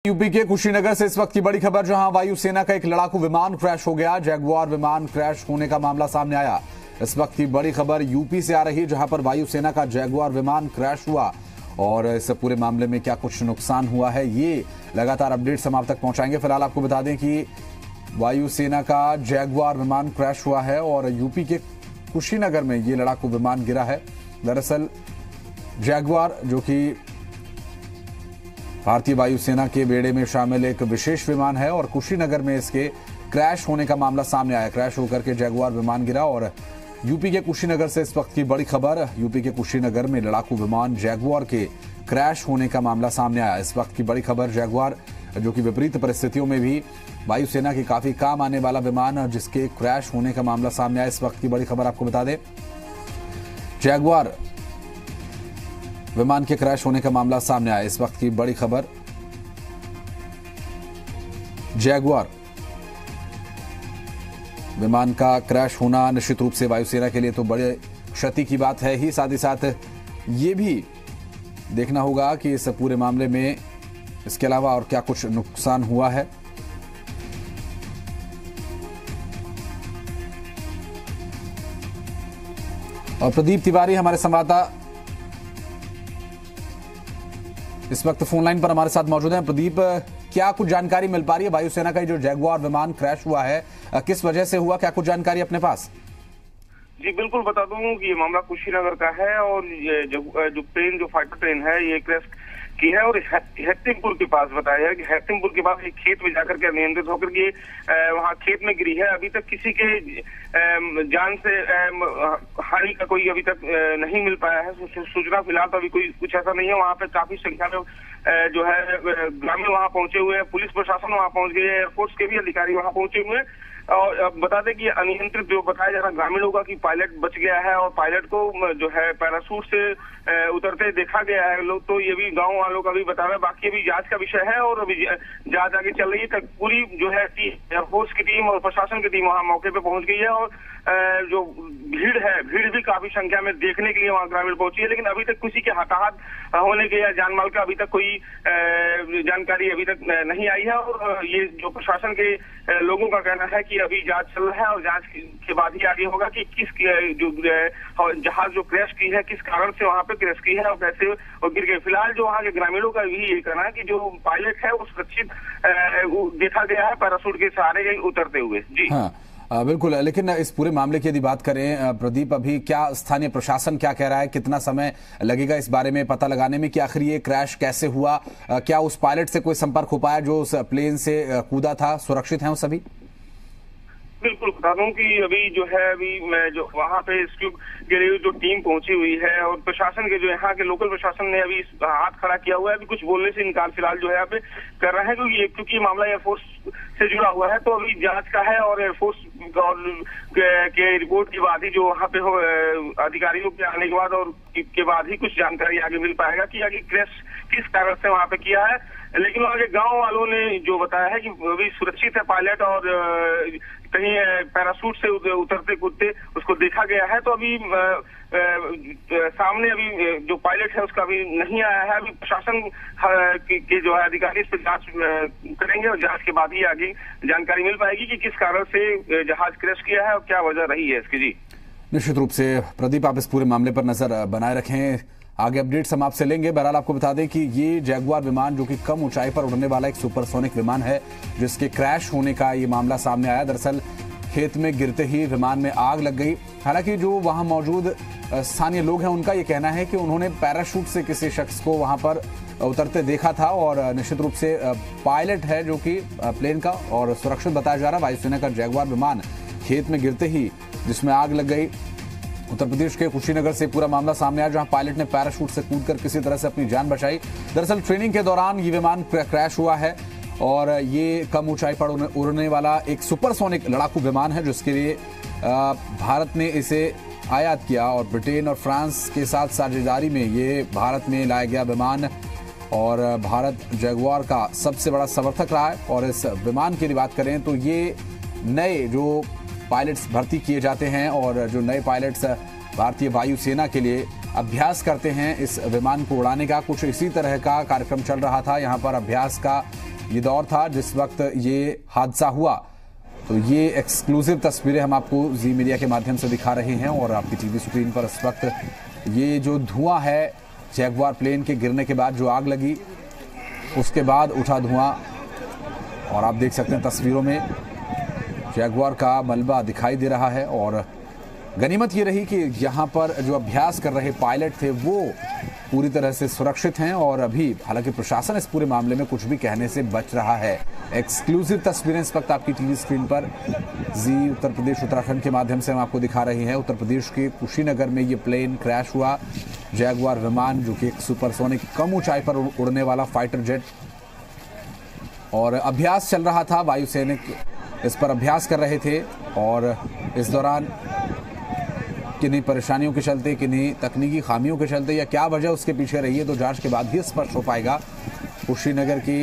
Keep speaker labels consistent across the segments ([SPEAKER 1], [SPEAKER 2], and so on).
[SPEAKER 1] UP के कुशीनगर से इस वक्त की बड़ी खबर, जहां वायुसेना का एक लड़ाकू विमान क्रैश हो गया। जैगुआर विमान क्रैश होने का मामला सामने आया। इस वक्त की बड़ी खबर यूपी से आ रही है, जहां पर वायुसेना का जैगुआर विमान क्रैश हुआ और इस पूरे मामले में क्या कुछ नुकसान हुआ है, ये लगातार अपडेट्स हम आप तक पहुंचाएंगे। फिलहाल आपको बता दें कि वायुसेना का जैगुआर विमान क्रैश हुआ है और यूपी के कुशीनगर में ये लड़ाकू विमान गिरा है। दरअसल जैगुआर, जो कि भारतीय वायुसेना के बेड़े में शामिल एक विशेष विमान है, और कुशीनगर में इसके क्रैश होने का मामला सामने आया। क्रैश होकर के जैगुआर विमान गिरा और यूपी के कुशीनगर से इस वक्त की बड़ी खबर, यूपी के कुशीनगर में लड़ाकू विमान जैगुआर के क्रैश होने का मामला सामने आया। इस वक्त की बड़ी खबर, जैगुआर जो कि विपरीत परिस्थितियों में भी वायुसेना के काफी काम आने वाला विमान, जिसके क्रैश होने का मामला सामने आया। इस वक्त की बड़ी खबर आपको बता दें, जैगुआर विमान के क्रैश होने का मामला सामने आया। इस वक्त की बड़ी खबर, जैगुआर विमान का क्रैश होना निश्चित रूप से वायुसेना के लिए तो बड़े क्षति की बात है ही, साथ ही साथ ये भी देखना होगा कि इस पूरे मामले में इसके अलावा और क्या कुछ नुकसान हुआ है। और प्रदीप तिवारी हमारे संवाददाता इस वक्त फोन लाइन पर हमारे साथ मौजूद हैं। प्रदीप, क्या कुछ जानकारी मिल पा रही है वायुसेना का जो जैगुआर विमान क्रैश हुआ है, किस वजह से हुआ, क्या कुछ जानकारी अपने पास?
[SPEAKER 2] जी बिल्कुल बता दूं कि ये मामला कुशीनगर का है और ये जो प्लेन, जो फाइटर प्लेन है, ये क्रैश की है और हैतिमपुर के पास बताया है कि हैतिमपुर के पास एक खेत में जाकर के अनियंत्रित होकर के वहाँ खेत में गिरी है। अभी तक किसी के जान से हानि का कोई अभी तक नहीं मिल पाया है सूचना। फिलहाल तो अभी कोई कुछ ऐसा नहीं है। वहाँ पे काफी संख्या में जो है ग्रामीण वहाँ पहुंचे हुए हैं, पुलिस प्रशासन वहाँ पहुंच गई है, एयरफोर्स के भी अधिकारी वहाँ पहुंचे हुए हैं। और बता दें कि अनियंत्रित जो बताया जा रहा ग्रामीणों का कि पायलट बच गया है और पायलट को जो है पैराशूट से उतरते देखा गया है लोग, तो ये भी गांव वालों का भी बता रहा है। बाकी अभी जांच का विषय है और अभी जांच आगे चल रही है। तक पूरी जो है एयरफोर्स की टीम और प्रशासन की टीम वहाँ मौके पे पहुंच गई है और जो भीड़ भी काफी संख्या में देखने के लिए वहाँ ग्रामीण पहुंची है। लेकिन अभी तक किसी के हताहत होने के या जान माल का अभी तक कोई जानकारी अभी तक नहीं आई है। और ये जो प्रशासन के लोगों का कहना है कि अभी जांच चल रहा है और जांच के बाद ही आगे होगा कि किस जो जहाज जो क्रैश की है किस कारण से वहाँ पे क्रैश की है और कैसे वो गिर गए। फिलहाल जो वहाँ के ग्रामीणों का भी ये कहना है कि जो पायलट है वो सुरक्षित देखा गया है पैराशूट के सहारे उतरते हुए। जी
[SPEAKER 1] हाँ बिल्कुल, लेकिन इस पूरे मामले की यदि बात करें प्रदीप, अभी क्या स्थानीय प्रशासन क्या कह रहा है, कितना समय लगेगा इस बारे में पता लगाने में कि आखिर ये क्रैश कैसे हुआ? क्या उस पायलट से कोई संपर्क हो पाया जो उस प्लेन से कूदा था? सुरक्षित हैं वो सभी?
[SPEAKER 2] बिल्कुल बता दूं कि अभी जो है मैं जो वहाँ पे रेस्क्यू के लिए जो टीम पहुंची हुई है और प्रशासन के जो यहाँ के लोकल प्रशासन ने अभी हाथ खड़ा किया हुआ है। अभी कुछ बोलने से इनकार फिलहाल जो है यहाँ पे कर रहे हैं, क्योंकि ये मामला एयरफोर्स से जुड़ा हुआ है, तो अभी जांच का है और एयरफोर्स के रिपोर्ट के बाद ही जो वहाँ पे अधिकारियों के आने के बाद और के बाद ही कुछ जानकारी आगे मिल पाएगा कि आगे क्रैश किस कारण से वहाँ पे किया है। लेकिन वहाँ के गाँव वालों ने जो बताया है कि अभी सुरक्षित है पायलट और कहीं पैराशूट से उतरते कूदते उसको देखा गया है। तो अभी सामने अभी जो पायलट है उसका अभी नहीं आया है। अभी प्रशासन के जो है अधिकारी इस पर जांच करेंगे और जांच के बाद ही आगे जानकारी मिल पाएगी कि किस कारण से जहाज क्रैश किया है और क्या वजह रही है इसकी। जी
[SPEAKER 1] निश्चित रूप से प्रदीप, आप इस पूरे मामले पर नजर बनाए रखें, आगे अपडेट्स हम आपसे लेंगे। बहरहाल आपको बता दें कि ये जैगुआर विमान, जो कि कम ऊंचाई पर उड़ने वाला एक सुपरसोनिक विमान है, जिसके क्रैश होने का ये मामला सामने आया। दरअसल खेत में गिरते ही विमान में आग लग गई। हालांकि जो वहां मौजूद स्थानीय लोग हैं उनका ये कहना है कि उन्होंने पैराशूट से किसी शख्स को वहां पर उतरते देखा था और निश्चित रूप से पायलट है जो कि प्लेन का और सुरक्षित बताया जा रहा। वायुसेना का जैगुआर विमान खेत में गिरते ही जिसमें आग लग गई। उत्तर प्रदेश के कुशीनगर से पूरा मामला सामने आया, जहां पायलट ने पैराशूट से कूदकर किसी तरह से अपनी जान बचाई। दरअसल ट्रेनिंग के दौरान ये विमान क्रैश हुआ है और ये कम ऊंचाई पर उड़ने वाला एक सुपरसोनिक लड़ाकू विमान है, जिसके लिए भारत ने इसे आयात किया और ब्रिटेन और फ्रांस के साथ साझेदारी में ये भारत में लाया गया विमान, और भारत जैगुआर का सबसे बड़ा समर्थक रहा है। और इस विमान की बात करें तो ये नए जो पायलट्स भर्ती किए जाते हैं और जो नए पायलट्स भारतीय वायुसेना के लिए अभ्यास करते हैं इस विमान को उड़ाने का। कुछ इसी तरह का कार्यक्रम चल रहा था यहाँ पर, अभ्यास का ये दौर था जिस वक्त ये हादसा हुआ। तो ये एक्सक्लूसिव तस्वीरें हम आपको जी मीडिया के माध्यम से दिखा रहे हैं और आपकी टीवी स्क्रीन पर इस वक्त ये जो धुआं है जैगुआर प्लेन के गिरने के बाद जो आग लगी उसके बाद उठा धुआं, और आप देख सकते हैं तस्वीरों में जैगुआर का मलबा दिखाई दे रहा है। और गनीमत ये रही कि यहाँ पर जो अभ्यास कर रहे पायलट थे वो पूरी तरह से सुरक्षित हैं और अभी हालांकि प्रशासन इस पूरे मामले में कुछ भी कहने से बच रहा है। एक्सक्लूसिव तस्वीरें इस वक्त आपकी टीवी स्क्रीन पर जी उत्तर प्रदेश उत्तराखंड के माध्यम से हम आपको दिखा रहे हैं। उत्तर प्रदेश के कुशीनगर में ये प्लेन क्रैश हुआ, जैगुआर विमान जो कि एक सुपरसोनिक कम ऊंचाई पर उड़ने वाला फाइटर जेट, और अभ्यास चल रहा था। वायुसैनिक इस पर अभ्यास कर रहे थे और इस दौरान किन्हीं परेशानियों के चलते, किन्हीं तकनीकी खामियों के चलते या क्या वजह उसके पीछे रही है तो जांच के बाद ही स्पष्ट हो पाएगा। कुशीनगर के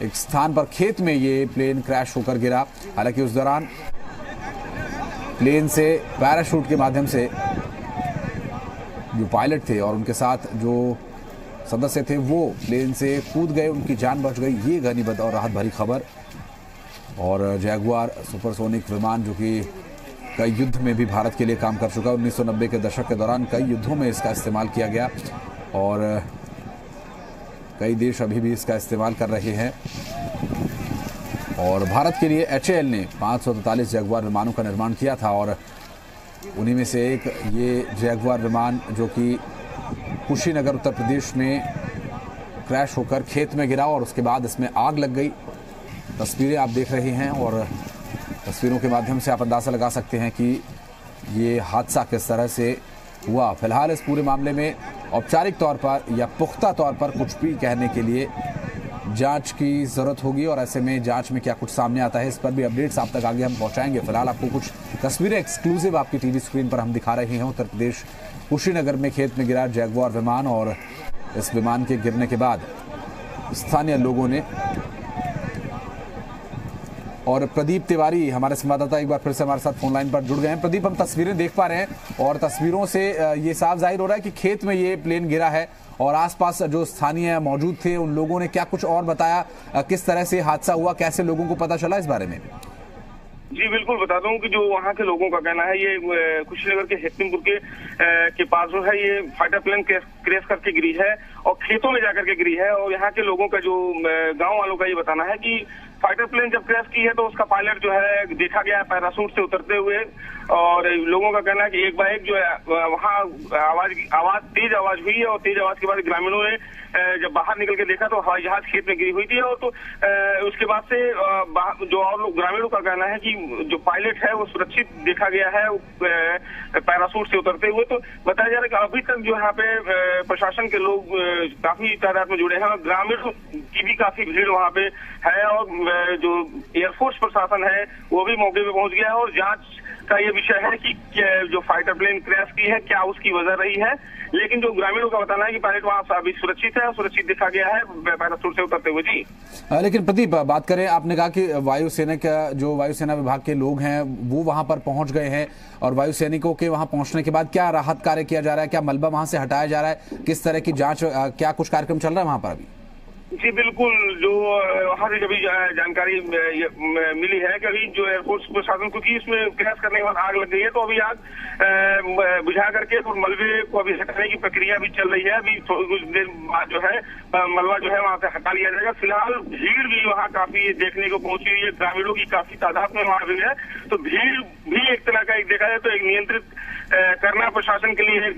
[SPEAKER 1] एक स्थान पर खेत में ये प्लेन क्रैश होकर गिरा। हालांकि उस दौरान प्लेन से पैराशूट के माध्यम से जो पायलट थे और उनके साथ जो सदस्य थे वो प्लेन से कूद गए, उनकी जान बच गई। ये गनीमत और राहत भरी खबर। और जैगुआर सुपरसोनिक विमान जो कि कई युद्ध में भी भारत के लिए काम कर चुका है, 1990 के दशक के दौरान कई युद्धों में इसका इस्तेमाल किया गया और कई देश अभी भी इसका इस्तेमाल कर रहे हैं। और भारत के लिए HAL ने 543 जैगुआर विमानों का निर्माण किया था और उन्हीं में से एक ये जैगुआर विमान जो कि कुशीनगर उत्तर प्रदेश में क्रैश होकर खेत में गिरा और उसके बाद इसमें आग लग गई। तस्वीरें आप देख रहे हैं और तस्वीरों के माध्यम से आप अंदाज़ा लगा सकते हैं कि ये हादसा किस तरह से हुआ। फिलहाल इस पूरे मामले में औपचारिक तौर पर या पुख्ता तौर पर कुछ भी कहने के लिए जांच की ज़रूरत होगी और ऐसे में जांच में क्या कुछ सामने आता है इस पर भी अपडेट्स आप तक आगे हम पहुंचाएंगे। फिलहाल आपको कुछ तस्वीरें एक्सक्लूसिव आपकी टीवी स्क्रीन पर हम दिखा रहे हैं। उत्तर प्रदेश कुशीनगर में खेत में गिरा जैगुआर विमान और इस विमान के गिरने के बाद स्थानीय लोगों ने, और प्रदीप तिवारी हमारे संवाददाता एक बार फिर से हमारे साथ फोन लाइन पर जुड़ गए हैं। प्रदीप, हम तस्वीरें देख पा रहे हैं और तस्वीरों से ये साफ जाहिर हो रहा है कि खेत में ये प्लेन गिरा है और आसपास जो स्थानीय मौजूद थे उन लोगों ने क्या कुछ और बताया, किस तरह से हादसा हुआ, कैसे लोगों को पता चला इस बारे में?
[SPEAKER 2] जी बिल्कुल बता दूं कि जो वहाँ के लोगों का कहना है ये कुशीनगर के हेतिमपुर के पास जो है ये फाइटर प्लेन क्रैश करके गिरी है और खेतों में जाकर के गिरी है। और यहाँ के लोगों का जो गांव वालों का ये बताना है कि फाइटर प्लेन जब क्रैश की है तो उसका पायलट जो है देखा गया है पैराशूट से उतरते हुए, और लोगों का कहना है कि एक बार एक जो है वहाँ तेज आवाज हुई है और तेज आवाज के बाद ग्रामीणों ने जब बाहर निकल के देखा तो हवाई जहाज खेत में गिरी हुई थी। और तो उसके बाद से जो और लोग ग्रामीणों का कहना है कि जो पायलट है वो सुरक्षित देखा गया है पैराशूट से उतरते हुए। तो बताया जा रहा है कि अभी तक जो यहाँ पे प्रशासन के लोग काफी तादाद में जुड़े हैं और ग्रामीणों की भी काफी भीड़ वहाँ पे है और जो एयरफोर्स प्रशासन है वो भी मौके पे पहुंच गया है और जांच का ये विषय है कि जो फाइटर प्लेन क्रैश की है क्या उसकी वजह रही है। लेकिन जो ग्रामीणों का बताना है कि पायलट वहाँ अभी सुरक्षित है और सुरक्षित देखा गया है पैराशूट से उतरते हुए। जी
[SPEAKER 1] लेकिन प्रदीप, बात करें, आपने कहा कि वायुसेना विभाग के लोग हैं वो वहां पर पहुंच गए हैं और वायुसैनिकों के वहां पहुंचने के बाद क्या राहत कार्य किया जा रहा है, क्या मलबा वहां से हटाया जा रहा है, किस तरह की जांच, क्या कुछ कार्यक्रम चल रहा है वहां पर अभी?
[SPEAKER 2] जी बिल्कुल, जो वहाँ से अभी जानकारी मिली है कि अभी जो एयरफोर्स प्रशासन, क्योंकि इसमें क्रैश करने के बाद आग लग गई है तो अभी आग बुझा करके और मलबे को अभी हटाने की प्रक्रिया भी चल रही है। अभी कुछ देर बाद जो है मलबा जो है वहाँ से हटा लिया जाएगा। फिलहाल भीड़ भी वहाँ काफी देखने को पहुंची हुई है, ग्रामीणों की काफी तादाद में वहाँ भी है। तो भीड़ भी एक तरह का एक देखा जाए तो एक नियंत्रित करना प्रशासन के लिए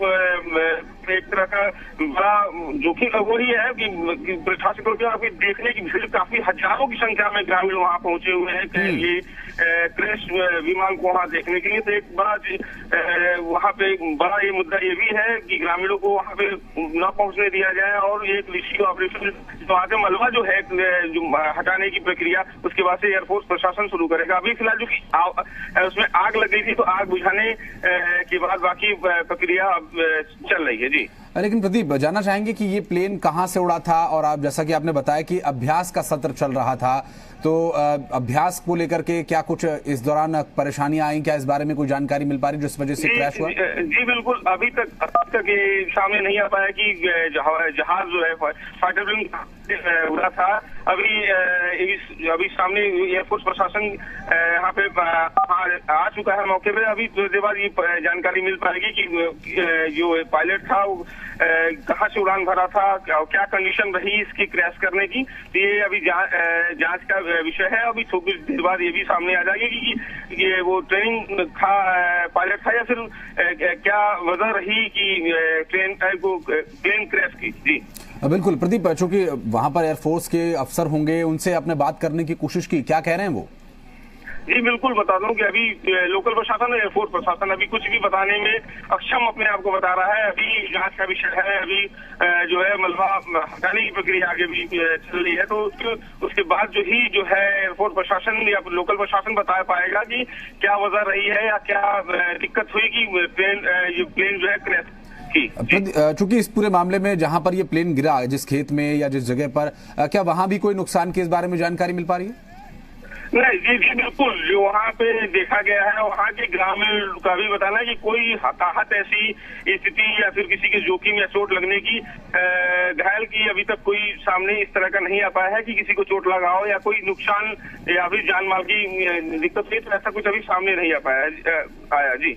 [SPEAKER 2] एक तरह का बड़ा जोखिम वो ही है कि प्रशासन को अभी देखने की भीड़ काफी हजारों की संख्या में ग्रामीण वहाँ पहुंचे हुए हैं ये क्रैश विमान को वहाँ देखने के लिए। तो एक बड़ा वहाँ पे बड़ा ये मुद्दा ये भी है कि ग्रामीणों को वहाँ पे न पहुंचने दिया जाए और एक रेस्क्यू ऑपरेशन जो आगे मलबा जो है जो हटाने की प्रक्रिया उसके बाद से एयरफोर्स प्रशासन शुरू करेगा। अभी फिलहाल जो उसमें आग लग गई थी तो आग बुझाने के बाद बाकी प्रक्रिया चल रही है। जी
[SPEAKER 1] लेकिन प्रदीप, जानना चाहेंगे कि ये प्लेन कहां से उड़ा था, और आप जैसा कि आपने बताया कि अभ्यास का सत्र चल रहा था, तो अभ्यास को लेकर के क्या कुछ इस दौरान परेशानियां आई, क्या इस बारे में कोई जानकारी मिल पा रही जिस वजह से क्रैश हुआ?
[SPEAKER 2] जी बिल्कुल, अभी तक ये सामने नहीं आ पाया कि जहाज जो है फाइटर प्लेन उड़ा था। अभी सामने एयरफोर्स प्रशासन यहाँ पे आ चुका है मौके पे। अभी थोड़ी देर बाद ये जानकारी मिल पाएगी कि जो पायलट था वो कहाँ से उड़ान भरा था, क्या कंडीशन रही इसकी क्रैश करने की। तो ये अभी जांच का विषय है। अभी थोड़ी देर बाद ये भी सामने आ जाएगी कि ये वो ट्रेनिंग था, पायलट था, या फिर क्या वजह रही कि प्लेन क्रैश की। जी
[SPEAKER 1] बिल्कुल प्रदीप, चूंकि वहां पर एयरफोर्स के अफसर होंगे, उनसे आपने बात करने की कोशिश की, क्या कह रहे हैं वो?
[SPEAKER 2] जी बिल्कुल, बता दूं कि अभी लोकल प्रशासन और एयरफोर्स प्रशासन अभी कुछ भी बताने में अक्षम अपने आप को बता रहा है। अभी जांच का विषय है। अभी जो है मलबा हटाने की प्रक्रिया आगे भी चल रही है। तो उसके बाद जो है एयरफोर्स प्रशासन या लोकल प्रशासन बता पाएगा कि क्या वजह रही है या क्या दिक्कत हुई कि प्लेन जो है क्रैश।
[SPEAKER 1] चूंकि इस पूरे मामले में जहां पर ये प्लेन गिरा, जिस खेत में या जिस जगह पर, क्या वहां भी कोई नुकसान की इस बारे में जानकारी मिल पा रही है?
[SPEAKER 2] नहीं जी बिल्कुल, जो वहाँ पे देखा गया है वहाँ के ग्रामीण का भी बताना है कि कोई हताहत ऐसी स्थिति या फिर किसी के जोखिम या चोट लगने की, घायल की अभी तक कोई सामने इस तरह का नहीं आ पाया है कि किसी को चोट लगा हो या कोई नुकसान या फिर जान माल की दिक्कत हुई। तो ऐसा कुछ अभी सामने नहीं आया। जी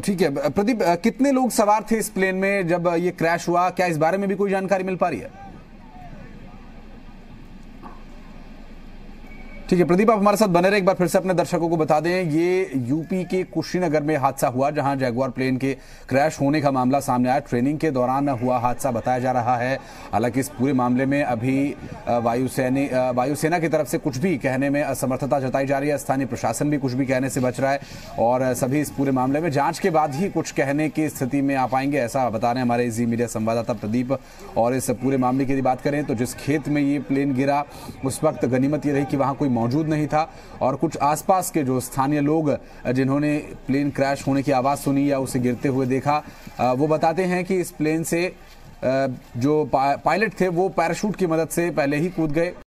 [SPEAKER 1] ठीक है प्रदीप, कितने लोग सवार थे इस प्लेन में जब ये क्रैश हुआ, क्या इस बारे में भी कोई जानकारी मिल पा रही है? ठीक है प्रदीप, आप हमारे साथ बने रहे। एक बार फिर से अपने दर्शकों को बता दें, ये यूपी के कुशीनगर में हादसा हुआ जहां जैगुआर प्लेन के क्रैश होने का मामला सामने आया। ट्रेनिंग के दौरान हुआ हादसा बताया जा रहा है। हालांकि इस पूरे मामले में अभी वायुसेना की तरफ से कुछ भी कहने में असमर्थता जताई जा रही है। स्थानीय प्रशासन भी कुछ भी कहने से बच रहा है और सभी इस पूरे मामले में जांच के बाद ही कुछ कहने की स्थिति में आ पाएंगे, ऐसा बता रहे हैं हमारे जी मीडिया संवाददाता प्रदीप। और इस पूरे मामले की बात करें तो जिस खेत में ये प्लेन गिरा उस वक्त गनीमत ये रही कि वहां कोई मौजूद नहीं था, और कुछ आसपास के जो स्थानीय लोग जिन्होंने प्लेन क्रैश होने की आवाज सुनी या उसे गिरते हुए देखा, वो बताते हैं कि इस प्लेन से जो पायलट थे वो पैराशूट की मदद से पहले ही कूद गए।